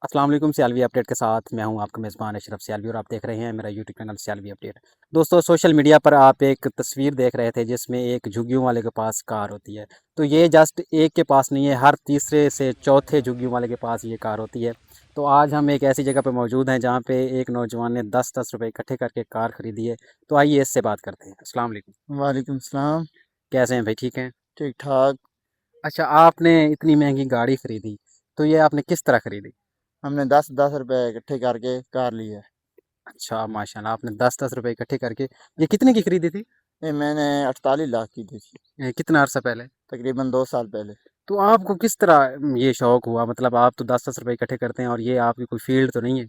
السلام علیکم سیالوی اپڈیٹ کے ساتھ میں ہوں آپ کا میزبان اشرف سیالوی اور آپ دیکھ رہے ہیں میرا یوٹیوب چینل سیالوی اپڈیٹ۔ دوستو سوشل میڈیا پر آپ ایک تصویر دیکھ رہے تھے جس میں ایک جھگیوں والے کے پاس کار ہوتی ہے، تو یہ جسٹ ایک کے پاس نہیں ہے، ہر تیسرے سے چوتھے جھگیوں والے کے پاس یہ کار ہوتی ہے۔ تو آج ہم ایک ایسی جگہ پہ موجود ہیں جہاں پہ ایک نوجوان نے 10 روپے اکٹھے کر کے کار خریدی ہے، تو آئیے اس سے بات کرتے ہیں۔ السلام علیکم۔ وعلیکم السلام۔ کیسے ہیں بھائی؟ ٹھیک ہیں؟ ٹھیک ٹھاک۔ اچھا، آپ نے اتنی مہنگی گاڑی خریدی تو یہ آپ نے کس طرح خریدی؟ ہم نے 10 روپے اکٹھے کر کے کار لی ہے۔ اچھا ماشاء اللہ، آپ نے 10 روپے اکٹھے کر کے یہ کتنے کی خریدی تھی؟ یہ میں نے 48 لاکھ کی دی تھی، کتنا عرصہ پہلے؟ تقریباً 2 سال پہلے۔ تو آپ کو کس طرح یہ شوق ہوا؟ مطلب آپ تو 10 روپے اکٹھے کرتے ہیں اور یہ آپ کی کوئی فیلڈ تو نہیں ہے؟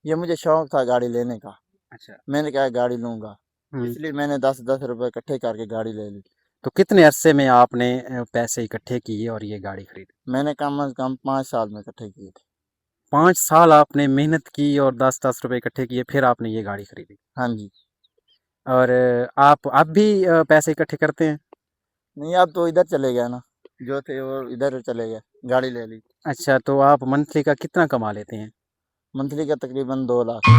یہ مجھے شوق تھا گاڑی لینے کا، اچھا۔ میں نے کہا گاڑی لوں گا، ہوں۔ اس لیے میں نے 10 روپے اکٹھے کر کے گاڑی لے لی۔ تو کتنے عرصے میں آپ نے پیسے اکٹھے کیے اور یہ گاڑی خریدی؟ میں نے کم از کم 5 سال میں اکٹھے کیے تھے۔ 5 سال آپ نے محنت کی اور 10 روپے اکٹھے کیے، پھر آپ نے یہ گاڑی خریدی؟ ہاں جی۔ اور آپ اب بھی پیسے اکٹھے کرتے ہیں؟ نہیں، اب تو ادھر چلے گیا نا، جو تھے وہ ادھر چلے گئے، گاڑی لے لی۔ اچھا، تو آپ منتھلی کا کتنا کما لیتے ہیں؟ منتھلی کا تقریباً 2 لاکھ۔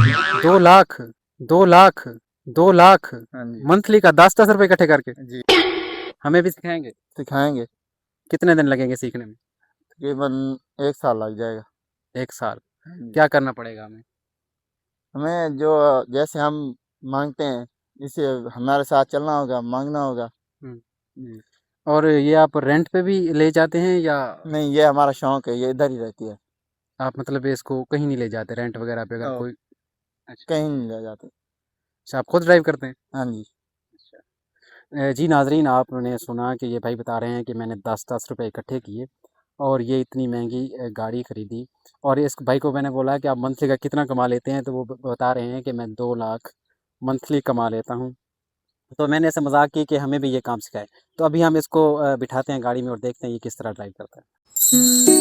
2 لاکھ؟ 2 لاکھ؟ 2 لاکھ ہاں جی۔ منتھلی کا 10 روپے اکٹھے کر کے؟ جی، ہمیں بھی سکھائیں گے؟ سکھائیں گے۔ کتنے دن لگیں گے سیکھنے میں؟ تقریباً 1 سال لگ جائے گا۔ 1 سال؟ ہاں جی۔ کیا کرنا پڑے گا ہمیں؟ ہمیں جو جیسے ہم مانگتے ہیں اسے ہمارے ساتھ چلنا ہوگا، مانگنا ہوگا۔ ہوں۔ جی۔ اور یہ آپ رینٹ پہ بھی لے جاتے ہیں یا نہیں، یہ ہمارا شوق ہے، یہ ادھر ہی رہتی ہے، آپ مطلب اس کو کہیں نہیں لے جاتے رینٹ وغیرہ پہ اگر اور کوئی؟ اچھا کہیں نہیں لے جاتے۔ اچھا، آپ خود ڈرائیو کرتے ہیں؟ ہاں جی۔ جی ناظرین، آپ نے سنا کہ یہ بھائی بتا رہے ہیں کہ میں نے 10 روپے اکٹھے کیے اور یہ اتنی مہنگی گاڑی خریدی، اور اس بھائی کو میں نے بولا کہ آپ منتھلی کا کتنا کما لیتے ہیں، تو وہ بتا رہے ہیں کہ میں 2 لاکھ منتھلی کما لیتا ہوں۔ تو میں نے ایسے مذاق کی کہ ہمیں بھی یہ کام سکھائے، تو ابھی ہم اس کو بٹھاتے ہیں گاڑی میں اور دیکھتے ہیں یہ کس طرح ڈرائیو کرتا ہے۔